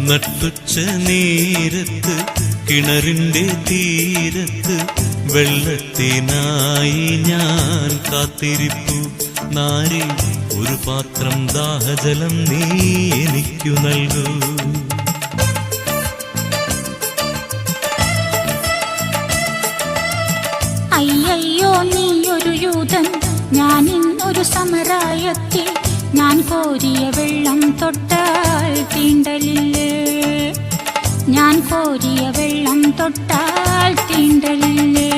നട്ടുച്ച നേരത്ത് കിണറിന്റെ തീരത്ത് വെള്ളത്തിനായി ഞാൻ കാത്തിരിപ്പു. നാരി ഒരു പാത്രം ദാഹജലം നീ എനിക്കു നൽകൂ. അയ്യോ നീയൊരു യൂതൻ, ഞാൻ ഇന്നൊരു സമരായത്തി. ഞാൻ കോരിയ വെള്ളം തൊട്ടാൽ തീണ്ടലില്ലേ, ഞാൻ കോരിയ വെള്ളം തൊട്ടാൽ തീണ്ടലില്ലേ.